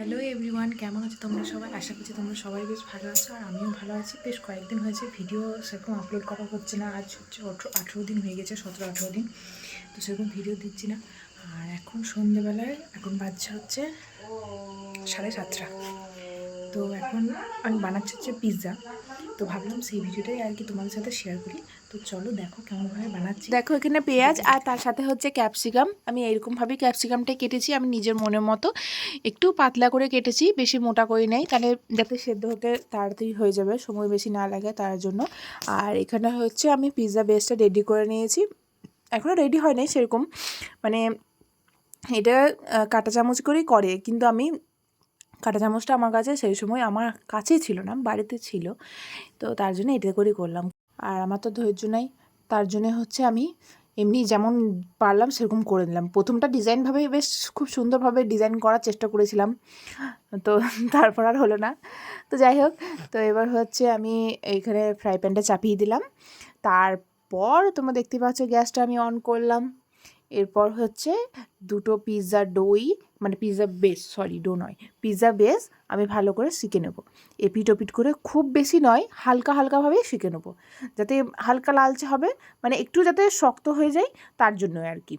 Hello everyone, কেমন আছো তোমরা সবাই? আশা করছি তোমরা সবাই বেশ ভালো আছো, আর আমিও ভালো আছি। বেশ কয়েকদিন হয়েছে ভিডিও সেরকম আপলোড করা হচ্ছে না। আজ হচ্ছে 18 দিন হয়ে গেছে, 17-18 দিন, তো সেরকম ভিডিও দিচ্ছি না। আর এখন সন্ধ্যেবেলায় এখন বাজছে হচ্ছে 7:30। তো এখন আমি বানাচ্ছি হচ্ছে পিৎজা। তো ভাবলাম সেই ভিডিওটাই আর কি তোমাদের সাথে শেয়ার করি। তো চলো দেখো কেমনভাবে বানাচ্ছি। দেখো এখানে পেঁয়াজ আর তার সাথে হচ্ছে ক্যাপসিকাম। আমি এইরকমভাবেই ক্যাপসিকামটা কেটেছি, আমি নিজের মনের মতো একটু পাতলা করে কেটেছি, বেশি মোটা করে নেই, তাহলে যাতে সেদ্ধ হতে তাড়াতাড়ি হয়ে যাবে, সময় বেশি না লাগে তার জন্য। আর এখানে হচ্ছে আমি পিৎজা বেসটা রেডি করে নিয়েছি। এখনও রেডি হয় নাই সেরকম, মানে এটা কাঁটা চামচ করেই করে, কিন্তু আমি কাঁটা চামচটা আমার কাছে সেই সময় আমার কাছেই ছিল না, বাড়িতে ছিল, তো তার জন্য এটা করেই করলাম। আর আমার তো ধৈর্য নাই, তার জন্য হচ্ছে আমি এমনি যেমন পারলাম সেরকম করে নিলাম। প্রথমটা ডিজাইনভাবে বেশ খুব সুন্দরভাবে ডিজাইন করার চেষ্টা করেছিলাম, তো তারপর আর হলো না। তো যাই হোক, তো এবার হচ্ছে আমি এইখানে ফ্রাই প্যানটা চাপিয়ে দিলাম। তারপর তোমরা দেখতে পাচ্ছ গ্যাসটা আমি অন করলাম। এরপর হচ্ছে দুটো পিৎজা ডোই, মানে পিৎজা বেস, সরি ডো নয়, পিৎজা বেস আমি ভালো করে শিখে নেব। এপিট ওপিট করে, খুব বেশি নয়, হালকা হালকাভাবেই শিখে নেব, যাতে হালকা লালচে হবে, মানে একটু যাতে শক্ত হয়ে যায় তার জন্য আর কি।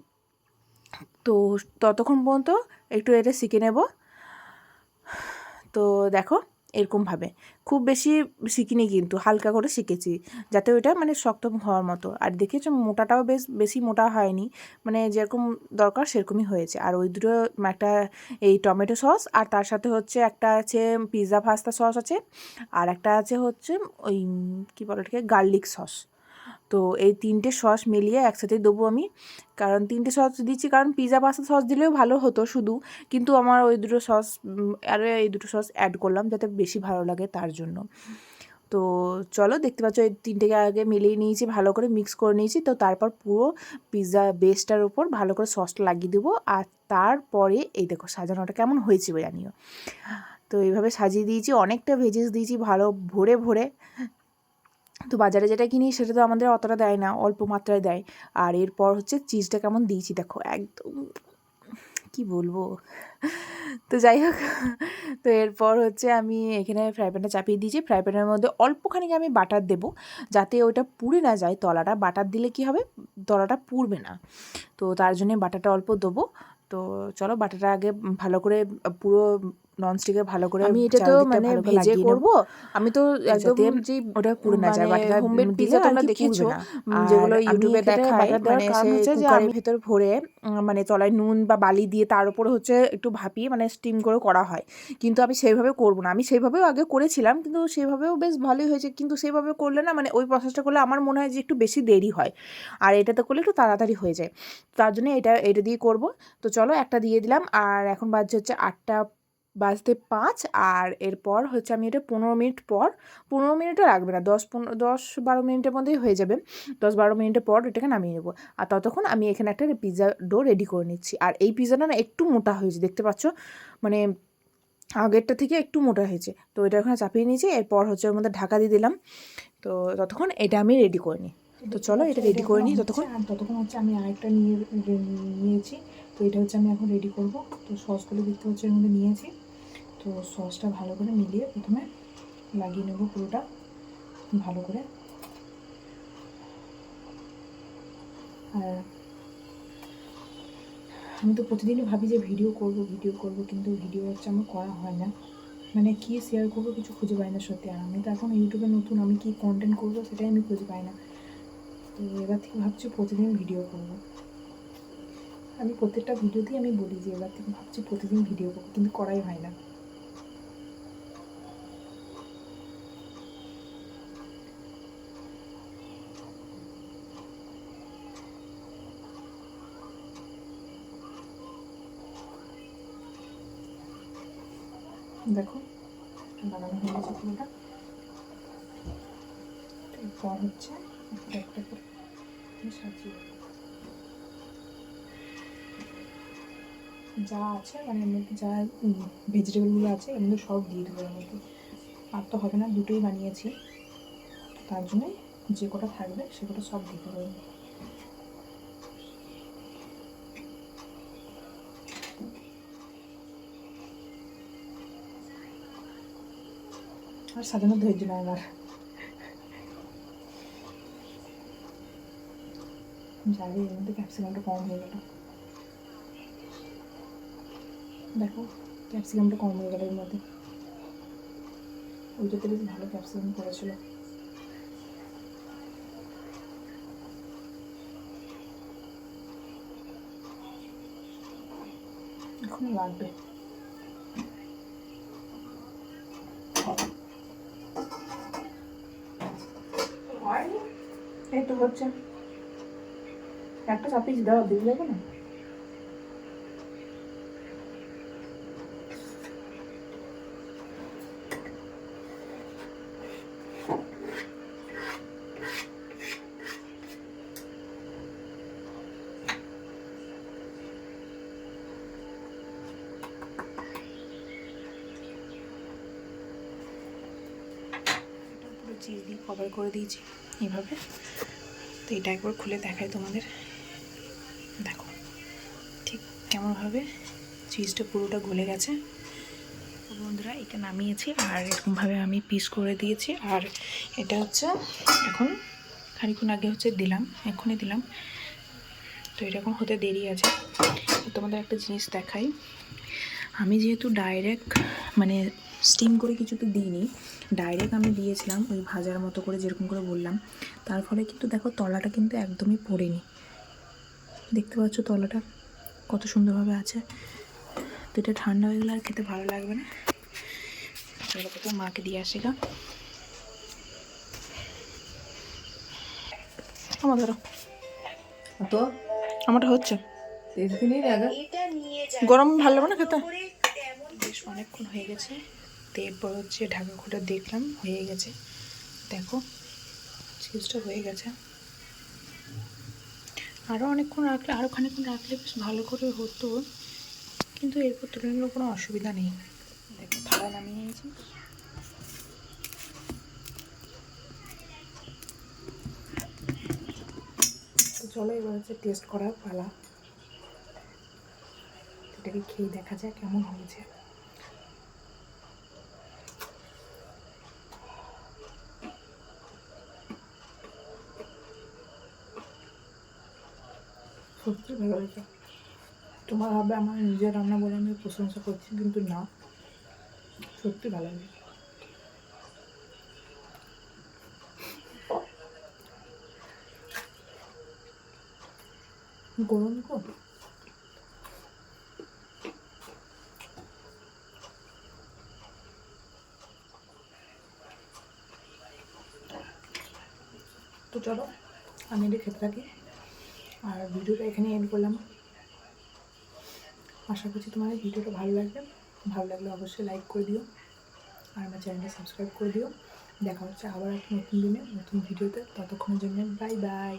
তো ততক্ষণ পর্যন্ত একটু এটা শিখে নেব। তো দেখো এরকমভাবে খুব বেশি শিখিনি, কিন্তু হালকা করে শিখেছি, যাতে ওইটা মানে শক্ত হওয়ার মতো। আর দেখেছো মোটাটাও বেশি মোটা হয়নি, মানে যেরকম দরকার সেরকমই হয়েছে। আর ওই দুটো একটা এই টমেটো সস, আর তার সাথে হচ্ছে একটা আছে পিৎজা পাস্তা সস আছে, আর একটা আছে হচ্ছে ওই কী বলে ওটাকে, গার্লিক সস। তো এই তিনটে সস মিলিয়ে একসাথে দেবো আমি, কারণ তিনটে সস দিচ্ছি কারণ পিৎজা পাস্তা সস দিলেও ভালো হতো শুধু, কিন্তু আমার ওই দুটো সস আর এই দুটো সস অ্যাড করলাম যাতে বেশি ভালো লাগে তার জন্য। তো চলো দেখতে পাচ্ছ এই তিনটেকে আগে মিলিয়ে নিয়েছি, ভালো করে মিক্স করে নিয়েছি। তো তারপর পুরো পিৎজা বেসটার উপর ভালো করে সসটা লাগিয়ে দেবো, আর তারপরে এই দেখো সাজানোটা কেমন হয়েছে জানিও। তো এইভাবে সাজিয়ে দিয়েছি, অনেকটা ভেজেস দিয়েছি ভালো ভরে ভরে। তো বাজারে যেটা কিনি সেটা তো আমাদের অতটা দেয় না, অল্প মাত্রায় দেয়। আর এরপর হচ্ছে চিজটা কেমন দিয়েছি দেখো, একদম কি বলবো। তো যাই হোক, তো এরপর হচ্ছে আমি এখানে ফ্রাই প্যানটা চাপিয়ে দিয়েছি। ফ্রাই প্যানের মধ্যে অল্পখানি আমি বাটার দেবো, যাতে ওইটা পুড়ে না যায় তলাটা। বাটার দিলে কি হবে, তলাটা পুড়বে না, তো তার জন্যে বাটারটা অল্প দেবো। তো চলো বাটারটা আগে ভালো করে পুরো ননস্টিকে ভালো করে আমি এটা তো চারিদিকটা মানে ভালো করে ভেজে লাগিয়ে করব। নেবো, আমি তো একদম যাতে যে ওটা পুড়ে না যায়। মানে বাটাটা হোমমেড দিলে পিৎজা আর তোমরা কি পুড়বে দেখেছো, না। আর যেগুলো আমি ইউটিউবে এখানে দেখায়, বাটার দেওয়ার মানে কারণ সে হচ্ছে যে কুকারের আমি ভেতর ভরে মানে তলায় নুন বা বালি দিয়ে তার উপরে হচ্ছে একটু ভাপিয়ে মানে স্টিম করে করা হয়। কিন্তু আমি সেইভাবে করব না, আমি সেইভাবেও আগে করেছিলাম, কিন্তু সেইভাবেও বেশ ভালোই হয়েছে। কিন্তু সেইভাবে করলে না, মানে ওই প্রসেসটা করলে আমার মনে হয় যে একটু বেশি দেরি হয়, আর এটাতে করলে একটু তাড়াতাড়ি হয়ে যায়। তার জন্য এটা দিয়ে করব। তো চলো একটা দিয়ে দিলাম, আর এখন বাজছে হচ্ছে 8:05। আর এরপর হচ্ছে আমি এটা 15 মিনিট পর, 15 মিনিটও লাগবে না, 10-12 মিনিটের মধ্যেই হয়ে যাবে। 10-12 মিনিটের পর এটাকে নামিয়ে নেবো। আর ততক্ষণ আমি এখানে একটা পিৎজা ডো রেডি করে নিচ্ছি। আর এই পিৎজাটা না একটু মোটা হয়েছে, দেখতে পাচ্ছ, মানে আগেরটা থেকে একটু মোটা হয়েছে। তো এটা ওখানে চাপিয়ে নিয়েছি, এরপর হচ্ছে ওর মধ্যে ঢাকা দিয়ে দিলাম। তো ততক্ষণ এটা আমি রেডি করে নিই। তো চলো এটা রেডি করে নিই ততক্ষণ। আর ততক্ষণ হচ্ছে আমি আরেকটা নিয়েছি। তো এটা হচ্ছে আমি এখন রেডি করব। তো সসগুলো দেখতে হচ্ছে এর মধ্যে নিয়েছি। তো সসটা ভালো করে মিলিয়ে প্রথমে লাগিয়ে নেব পুরোটা ভালো করে। আর আমি তো প্রতিদিনই ভাবি যে ভিডিও করব, কিন্তু ভিডিও হচ্ছে আমার করা হয় না। মানে কী শেয়ার করবো কিছু খুঁজে পাই না সত্যি। আর আমি তো এখন ইউটিউবে নতুন, আমি কী কন্টেন্ট করবো সেটাই আমি খুঁজে পাই না। তো এবার থেকে ভাবছি প্রতিদিন ভিডিও করব। আমি প্রত্যেকটা ভিডিওতেই আমি বলি যে এবার থেকে ভাবছি প্রতিদিন ভিডিও করবো, কিন্তু করাই হয় না। দেখো বানানো হয়ে গেছে পুরোটা। এরপর হচ্ছে একটা একটা করে সাজিয়ে যা আছে, মানে এর মধ্যে যা ভেজিটেবলগুলো আছে এর মধ্যে সব দিয়ে দেবো এর মধ্যে। আর তো হবে না, দুটোই বানিয়েছি, তার জন্যই যে কটা থাকবে সে কটা সব দিতে হবে। আর সাজানোর ধৈর্য না আমার। যাবে এর মধ্যে ক্যাপসিকামটা কম হয়ে গেল, দেখো ক্যাপসিকামটা কম হয়ে গেল এর মধ্যে। ওইটাতে বেশ ভালো ক্যাপসিকাম পড়েছিল। এখন লাগবে। এই তো হচ্ছে, একটা চাপিয়ে দেওয়া দিয়ে যাবে না? চিজ দিয়ে কভার করে দিয়েছি এইভাবে। তো এটা একবার খুলে দেখাই তোমাদের, দেখো ঠিক কেমনভাবে চিজটা পুরোটা গলে গেছে। তো বন্ধুরা এটা নামিয়েছি আর এরকমভাবে আমি পিস করে দিয়েছি। আর এটা হচ্ছে এখন খানিকক্ষণ আগে হচ্ছে দিলাম, এক্ষুনি দিলাম। তো এটা এখন হতে দেরি আছে। তো তোমাদের একটা জিনিস দেখাই, আমি যেহেতু ডাইরেক্ট মানে স্টিম করে কিছুতে দিইনি, ডাইরেক্ট আমি দিয়েছিলাম ওই ভাজার মতো করে যেরকম করে বললাম, তার ফলে কিন্তু দেখো তলাটা কিন্তু একদমই পড়েনি। দেখতে পাচ্ছ তলাটা কত সুন্দরভাবে আছে। তো এটা ঠান্ডা হয়ে গেলে আর খেতে ভালো লাগবে না। এবার তো মাকে দিয়ে আসি গা। আমার ধরো তো আমারটা হচ্ছে গরম ভালো লাগবে না খেতে। বেশ অনেকক্ষণ হয়ে গেছে। তো এরপর হচ্ছে ঢাকা খুলে দেখলাম হয়ে গেছে। দেখো চিজটা হয়ে গেছে। আরও অনেকক্ষণ রাখলে, আরও খানিকক্ষণ রাখলে বেশ ভালো করে হতো, কিন্তু এরপর তুলনায় কোনো অসুবিধা নেই। দেখো থালা নামিয়ে নিয়েছি। তো চলো এবার হচ্ছে টেস্ট করার পালা। এটাকে খেয়ে দেখা যায় কেমন হয়েছে। সত্যি ভালো হয়েছে। তোমার ভাবে আমার নিজের রান্না বলে আমি প্রশংসা করছি, কিন্তু না, সত্যি ভালো হয়েছে। গরম তো, তো চলো আমি এটা খেতে থাকি আর ভিডিওটা এখানে এন্ড করলাম। আশা করছি তোমাদের ভিডিওটা ভালো লাগবে। ভালো লাগলে অবশ্যই লাইক করে দিও আর আমার চ্যানেলটা সাবস্ক্রাইব করে দিও। দেখা হচ্ছে আবার একটা নতুন দিনে নতুন ভিডিওতে। ততক্ষণের জন্য বাই বাই।